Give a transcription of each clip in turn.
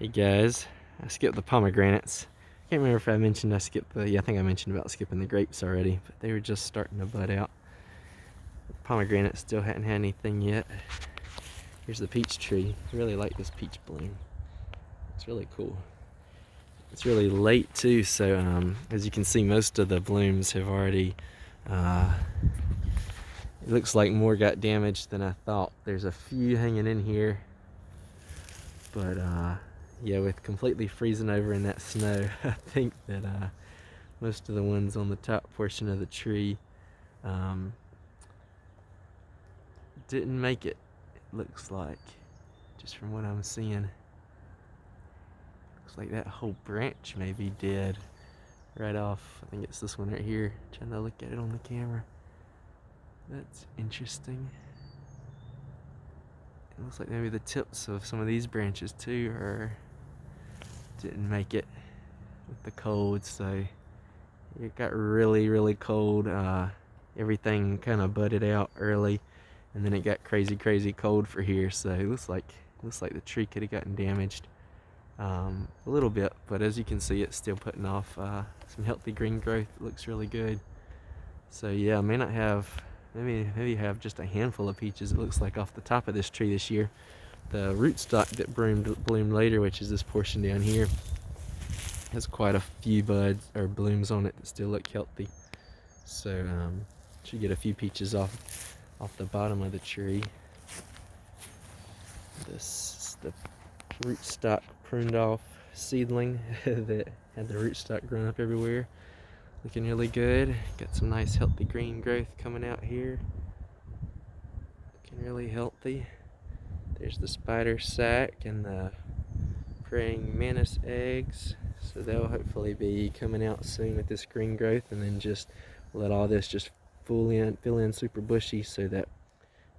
Hey guys, I skipped the pomegranates. Can't remember if I mentioned I skipped the, yeah, I think I mentioned about skipping the grapes already, but they were just starting to bud out. The pomegranate still hadn't had anything yet. Here's the peach tree. I really like this peach bloom. It's really cool. It's really late too, so as you can see, most of the blooms have already, it looks like more got damaged than I thought. There's a few hanging in here, but yeah, with completely freezing over in that snow, I think that most of the ones on the top portion of the tree didn't make it. It looks like, just from what I'm seeing. Looks like that whole branch may be dead right off. I think it's this one right here. Trying to look at it on the camera. That's interesting. It looks like maybe the tips of some of these branches too didn't make it with the cold, so it got really cold. Everything kind of budded out early, and then it got crazy cold for here, so it looks like the tree could have gotten damaged a little bit, but as you can see, it's still putting off some healthy green growth. It looks really good. So yeah, I may not have, maybe have just a handful of peaches, it looks like, off the top of this tree this year. The rootstock that bloomed later, which is this portion down here, has quite a few buds or blooms on it that still look healthy. So should get a few peaches off the bottom of the tree. This is the rootstock pruned off seedling that had the rootstock growing up everywhere. Looking really good. Got some nice healthy green growth coming out here. Looking really healthy. There's the spider sac and the praying mantis eggs. So they'll hopefully be coming out soon with this green growth, and then just let all this just fill in super bushy, so that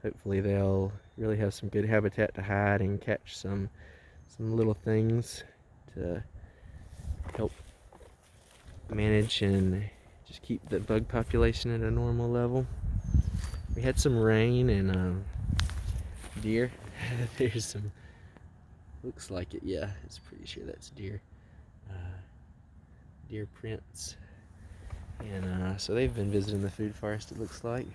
hopefully they'll really have some good habitat to hide and catch some little things to help manage and just keep the bug population at a normal level. We had some rain and deer. There's some, looks like it, yeah, it's pretty sure that's deer. Deer prints. And so they've been visiting the food forest, it looks like.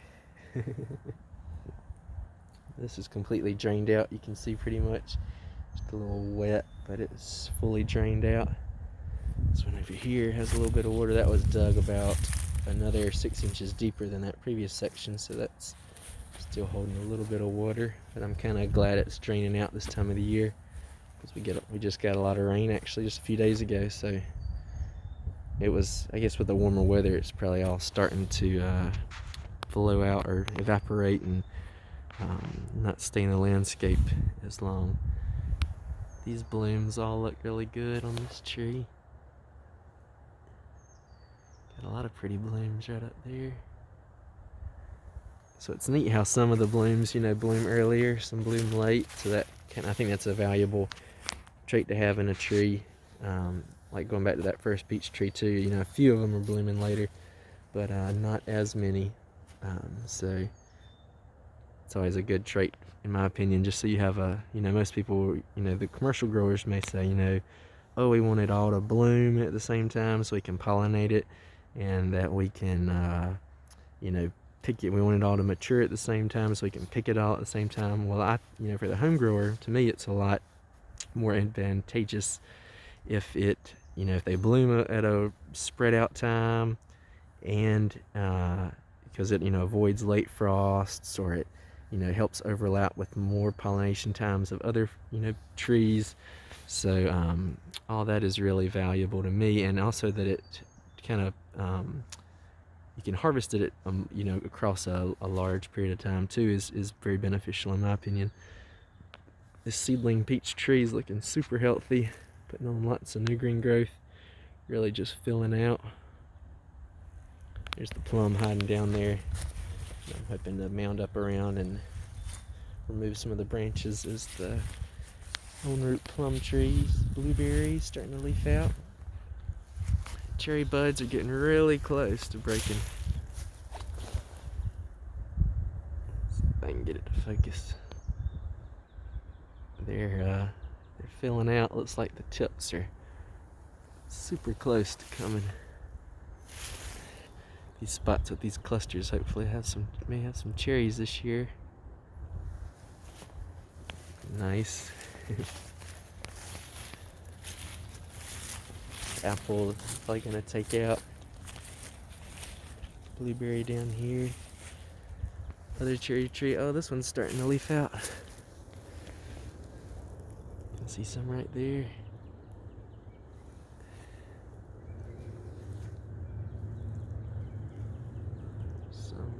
This is completely drained out, you can see pretty much. Just a little wet, but it's fully drained out. This one over here has a little bit of water. That was dug about another 6 inches deeper than that previous section, so that's still holding a little bit of water. But I'm kind of glad it's draining out this time of the year, because we just got a lot of rain actually just a few days ago. So it was, I guess with the warmer weather, it's probably all starting to flow out or evaporate and not stay in the landscape as long. These blooms all look really good on this tree. Got a lot of pretty blooms right up there. So it's neat how some of the blooms, bloom earlier, some bloom late. So that I think that's a valuable trait to have in a tree. Like going back to that first peach tree too, a few of them are blooming later, but not as many. So it's always a good trait, in my opinion, just so you have most people, the commercial growers may say, oh, we want it all to bloom at the same time so we can pollinate it, and that we can, pick it. We want it all to mature at the same time so we can pick it all at the same time. Well, for the home grower, to me, it's a lot more advantageous if if they bloom at a spread out time, and because it, avoids late frosts, or it, helps overlap with more pollination times of other, trees. So all that is really valuable to me, and also that it kind of, you can harvest it, across a large period of time too, is very beneficial in my opinion. This seedling peach tree is looking super healthy, putting on lots of new green growth, really just filling out. There's the plum hiding down there. I'm hoping to mound up around and remove some of the branches as the on root plum trees. Blueberries starting to leaf out. Cherry buds are getting really close to breaking. See if I can get it to focus. They're filling out. Looks like the tips are super close to coming. These spots with these clusters hopefully may have some cherries this year. Nice. Apple is probably gonna take out. Blueberry down here. Other cherry tree. Oh, this one's starting to leaf out. You can see some right there.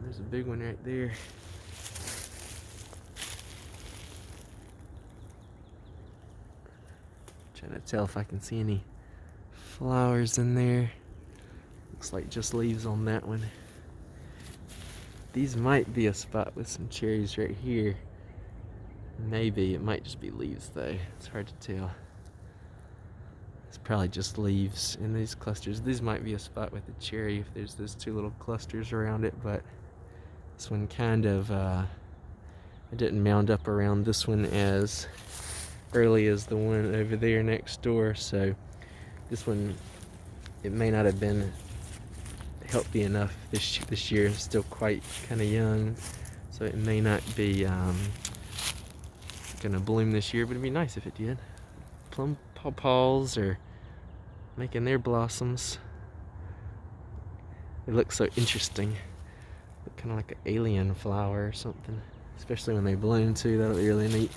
There's a big one right there. Trying to tell if I can see any flowers in there. Looks like just leaves on that one. These might be a spot with some cherries right here. Maybe. It might just be leaves though. It's hard to tell. It's probably just leaves in these clusters. These might be a spot with a cherry if there's those two little clusters around it, but this one kind of, I didn't mound up around this one as early as the one over there next door, so this one, it may not have been healthy enough this year. It's still quite kind of young, so it may not be gonna bloom this year, but it'd be nice if it did. Plum pawpaws are making their blossoms. They look so interesting. Look kind of like an alien flower or something, especially when they bloom too. That'll be really neat.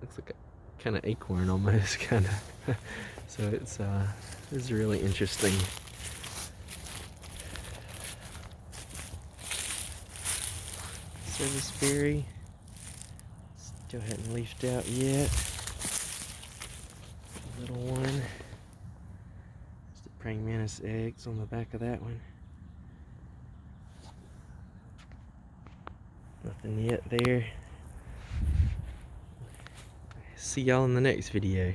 looks like a kind of acorn almost, kind of. So it's really interesting. Serviceberry still hadn't leafed out yet. Little one. It's the praying mantis eggs on the back of that one. Nothing yet there. See y'all in the next video.